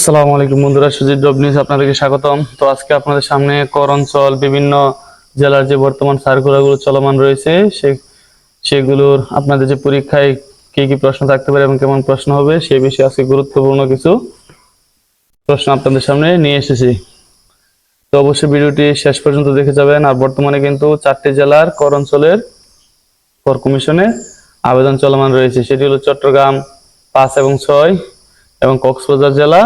আসসালামু আলাইকুম বন্ধুরা, সুজিত জব নিউজ আপনাদেরকে স্বাগতম। তো আজকে আপনাদের সামনে কর অঞ্চল বিভিন্ন জেলার যে বর্তমান সার্কুলারগুলো চলমান রয়েছে সেগুলোর আপনাদের যে পরীক্ষায় কি কি প্রশ্ন থাকতে পারে এবং কেমন প্রশ্ন হবে সেই বিষয়ে আজকে গুরুত্বপূর্ণ কিছু প্রশ্ন আপনাদের সামনে নিয়ে এসেছি। তো অবশ্যই ভিডিওটি শেষ পর্যন্ত দেখে যাবেন। আর বর্তমানে কিন্তু 4টি জেলার কর অঞ্চলের কর কমিশনে আবেদন চলমান রয়েছে, সেটি হলো চট্টগ্রাম 5 এবং 6 এবং কক্সবাজার জেলা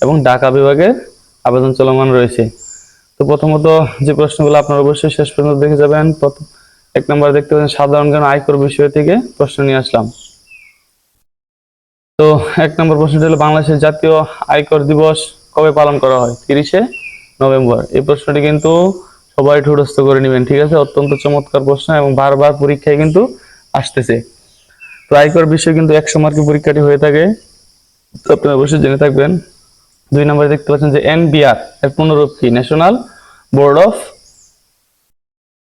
এবং ঢাকা বিভাগে আবেদন চলমান রয়েছে। তো প্রথমত যে প্রশ্নগুলো আপনারা অবশ্যই শেষ পর্যন্ত দেখে যাবেন। প্রথম 1 নম্বর দেখতে পাচ্ছেন সাধারণ জ্ঞান আয়কর বিষয় থেকে প্রশ্ন নিয়ে আসলাম। তো 1 নম্বর প্রশ্নটি হলো বাংলাদেশের জাতীয় আয়কর দিবস কবে পালন করা হয়? 30শে নভেম্বর। এই প্রশ্নটি কিন্তু সবাই ঠুটস্থ করে নেবেন, ঠিক আছে? অত্যন্ত চমৎকার প্রশ্ন এবং বারবার পরীক্ষায় কিন্তু আসতেছে। তো আয়কর বিষয়ে কিন্তু 100 মার্কের পরীক্ষাটি হয়ে থাকে, তো আপনারা অবশ্যই জেনে থাকবেন। 2 নম্বরে দেখতে পাচ্ছেন যে এনবিআর এর পুনরূপ কি? ন্যাশনাল বোর্ড অফ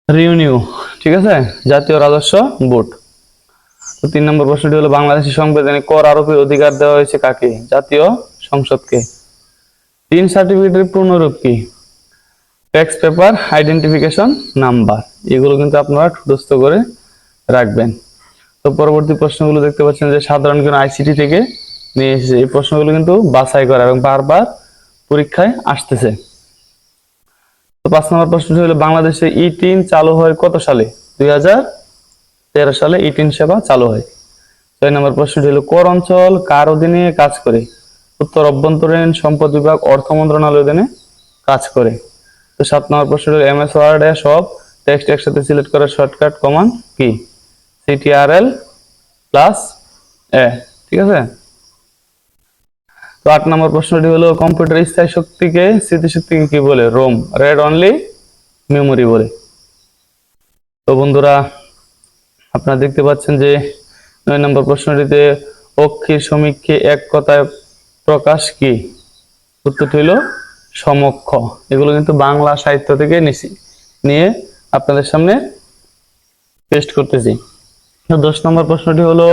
রিভিনিউ, ঠিক আছে, জাতীয় রাজস্ব বোর্ড। তো 3 নম্বর প্রশ্নটি হলো বাংলাদেশের সংবিধানে কর আরোপের অধিকার দেওয়া হয়েছে কাকে? জাতীয় সংসদকে। 3 সার্টিফিকেটের পূর্ণরূপ কি? Tax paper identification number. এগুলো কিন্তু আপনারা ঠুটস্থ করে রাখবেন। তো পরবর্তী প্রশ্নগুলো দেখতে পাচ্ছেন যে সাধারণ জ্ঞান আইসিটি থেকে নিয়ে এসেছে। এই প্রশ্নগুলো কিন্তু বাছাই করা এবং বারবার পরীক্ষায় আসতেছে। তো 5 নম্বর প্রশ্নটি হলো বাংলাদেশে ই-3 চালু হয় কত সালে? 2013 সালে ই-3 সেবা চালু হয়। 6 নম্বর প্রশ্নটি হলো কর অঞ্চল কার অধীনে কাজ করে? উত্তর অভ্যন্তরীণ সম্পদ বিভাগ, অর্থ মন্ত্রণালয়ের অধীনে কাজ করে। তো 7 নম্বর প্রশ্নটি হলো এমএস ওয়ার্ডে সব টেক্সট একসাথে সিলেক্ট করার শর্টকাট কমান্ড কি? সিটিআরএল প্লাস এ, ঠিক আছে? তো 8 নম্বর প্রশ্নটি হলো কম্পিউটার স্থায়ী শক্তিকে স্মৃতিশক্তিকে কি বলে? রোম, রেড অনলি মেমোরি বলে। তো বন্ধুরা আপনারা দেখতে পাচ্ছেন যে 9 নম্বর প্রশ্নটিতে অক্ষির সমীক্ষে এক কথায় প্রকাশ কি? উত্তরটি হলো সমক্ষ। এগুলো কিন্তু বাংলা সাহিত্য থেকে নিয়ে আপনাদের সামনে পেস্ট করতেছি। 10 নম্বর প্রশ্নটি হলো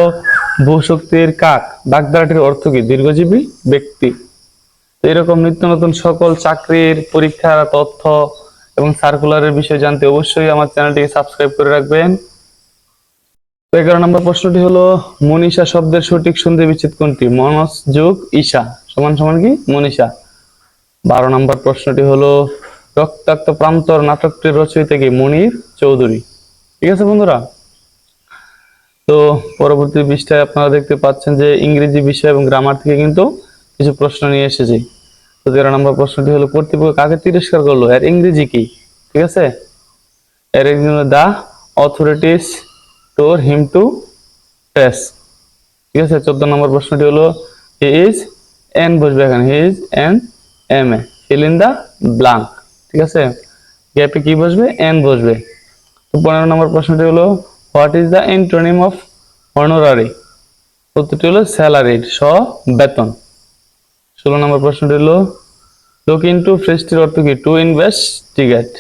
ভূশক্তির কাক বাগধারাটির অর্থ কি? দীর্ঘজীবী ব্যক্তি। এরকম নিত্য নতুন সকল চাকরির পরীক্ষার তথ্য এবং সার্কুলারের বিষয় জানতে অবশ্যই আমার চ্যানেলটিকে সাবস্ক্রাইব করে রাখবেন। 11 নম্বর প্রশ্নটি হলো মনীষা শব্দের সঠিক সন্ধি বিচ্ছেদ কোনটি? মনস যোগ ঈশা সমান সমান কি? মনীষা। 12 নম্বর প্রশ্নটি হলো রক্তাক্ত প্রান্তর নাটকটির রচয়িতা কি? মনির চৌধুরী। ঠিক আছে বন্ধুরা? তো পরবর্তী পৃষ্ঠায় আপনারা দেখতে পাচ্ছেন যে ইংরেজি বিষয় এবং গ্রামার থেকে কিন্তু কিছু প্রশ্ন নিয়ে এসেছি। তো 13 নম্বর প্রশ্নটি হলো কর্তৃপক্ষ কাকে তিরস্কার করলো? এর ইংরেজি কি? ঠিক আছে, এর ইংরেজি হলো দা অথরিটিস টোর হিম টু টেস। ঠিক আছে। 14 নম্বর প্রশ্নটি হলো হি ইজ এন বসবে এখানে, he is an M A fill in the blank. ঠিক আছে, গ্যাপে কি বসবে? এন বসবে। তো 15 নম্বর প্রশ্নটি হলো what is the antonym of honorary? উত্তরটি হলো স্যালারিড, বেতন। 16 নম্বর প্রশ্নটি হলো লুক ইনটু ফ্রেশটির অর্থ কি? To investigate.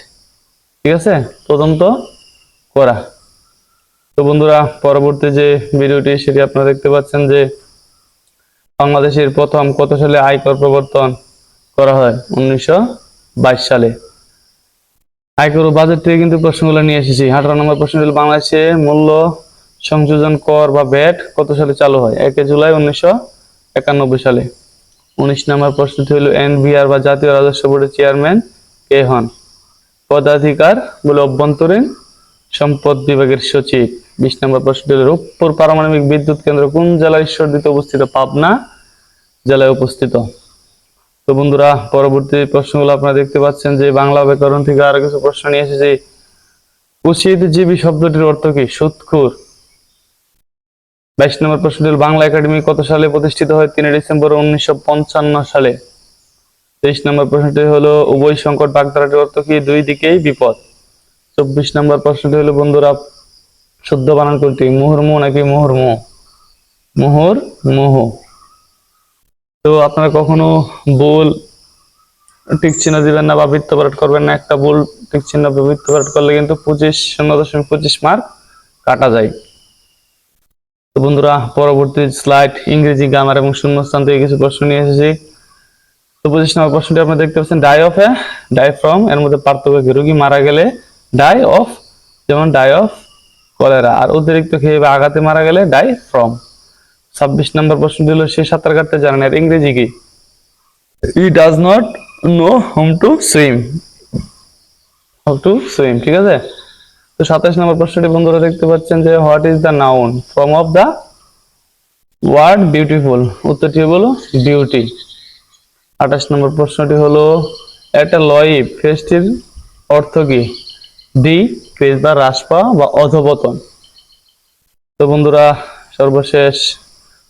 ঠিক আছে, তদন্ত করা। তো বন্ধুরা পরবর্তী যে ভিডিওটি সেটি আপনারা দেখতে পাচ্ছেন যে বাংলাদেশের প্রথম কত সালে আয়কর প্রবর্তন করা হয়? 1922 সালে। আয়কর ও বাজেট থেকে কিন্তু প্রশ্নগুলো নিয়ে এসেছি। 18 নম্বর প্রশ্ন হলো বাংলাদেশে মূল্য সংযোজন কর বা ভ্যাট কত সালে চালু হয়? 1 জুলাই 1991 সালে। 19 নম্বর প্রশ্নটি হলো এনবিআর বা জাতীয় রাজস্ব বোর্ডের চেয়ারম্যান কে হন? পদাধিকার বলে অভ্যন্তরীণ সম্পদ বিভাগের সচিব। 20 নম্বর প্রশ্নটি হলো রূপপুর পারমাণবিক বিদ্যুৎ কেন্দ্র কোন জেলার ঈশ্বরদীতে অবস্থিত? পাবনা জেলায় অবস্থিত। তো বন্ধুরা পরবর্তী প্রশ্নগুলো আপনারা দেখতে পাচ্ছেন যে বাংলা ব্যাকরণ থেকে আরো কিছু প্রশ্ন নিয়ে এসেছি। উচিতজীবী শব্দটির অর্থ কি? সুদখোর। 22 নম্বর প্রশ্নটি হলো বাংলা একাডেমি কত সালে প্রতিষ্ঠিত হয়? 3 ডিসেম্বর 1955 সালে। 23 নম্বর প্রশ্নটি হলো উভয় সংকট বাগধারাটির অর্থ কি? দুই দিকেই বিপদ। 24 নম্বর প্রশ্নটি হলো বন্ধুরা শুদ্ধ বানান কোনটি? মুহুর্মুহ নাকি মুহুর্মুহ? মুহুর্মুহ। তো আপনারা কখনো ভুল টিক চিহ্ন দিবেন না বা বৃত্ত পালট করবেন না। একটা ভুল টিক চিহ্ন বা বৃত্ত পালট করলে কিন্তু 0.25 মার্ক কাটা যায়। তো বন্ধুরা পরবর্তী স্লাইড ইংরেজি গ্রামার এবং শূন্যস্থান থেকে কিছু প্রশ্ন নিয়ে এসেছি। তো 25 নম্বর প্রশ্নটি আপনি দেখতে পাচ্ছেন ডাই ফ্রম এর মধ্যে পার্থক্য কি? রোগী মারা গেলে ডাই অফ, যেমন ডাই অফ কলেরা, আর অতিরিক্ত খেয়ে বা আঘাতে মারা গেলে ডাই ফ্রম। 26 নম্বর প্রশ্নটি হলো সে সাঁতার কাটতে জানে না, এর ইংরেজি কি? ই does not know how to swim, ঠিক আছে। তো 27 নম্বর প্রশ্নটি বন্ধুরা দেখতে পাচ্ছেন যে what is the noun form of the word beautiful, উত্তরটি হলো বিউটি। 28 নম্বর প্রশ্নটি হলো একটা লইভ ফেস্টির অর্থ কি? ডি ক্রেজ বা হ্রাস পাওয়া বা অধপতন। তো বন্ধুরা সর্বশেষ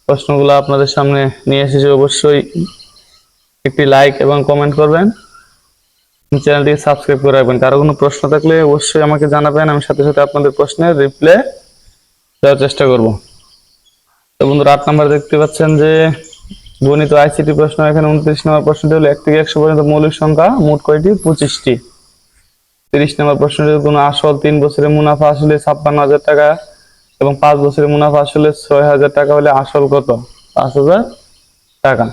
প্রশ্নগুলো আপনাদের সামনে নিয়ে এসেছি, অবশ্যই একটি লাইক এবং কমেন্ট করবেন, চ্যানেলটি সাবস্ক্রাইব করে রাখবেন। কারো কোনো প্রশ্ন থাকলে অবশ্যই আমাকে জানাবেন, আমি সাথে সাথে আপনাদের প্রশ্নের রিপ্লাই দেওয়ার চেষ্টা করব। তো বন্ধুরা 8 নম্বর দেখতে পাচ্ছেন যে গণিত আইসিটি প্রশ্ন, এখানে 29 নম্বর প্রশ্নটি হলো 1 থেকে 100 পর্যন্ত মৌলিক সংখ্যা মোট কয়টি? 25টি। 30 নম্বর প্রশ্নটি কোনো আসল 3 বছরের মুনাফা আসলে 56,000 টাকা এবং 5 বছরের মুনাফা আসলে 6,000 টাকা হলে আসল কত? 5,000 টাকা।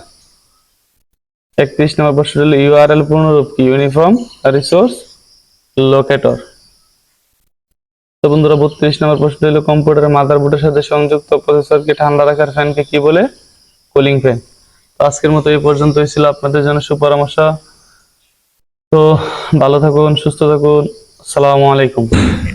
31 নম্বর প্রশ্নটি হলো ইউআরএল পূর্ণরূপ কি? Uniform resource locator. তো বন্ধুরা 32 নম্বর প্রশ্নটি হলো কম্পিউটারের মাদারবোর্ডের সাথে সংযুক্ত প্রসেসরকে ঠান্ডা রাখার ফ্যানকে কি বলে? Cooling fan. তো আজকের মতো এই পর্যন্তই ছিল আপনাদের জন্য সুপরামর্শ। তো ভালো থাকুন, সুস্থ থাকুন, আসসালামু আলাইকুম।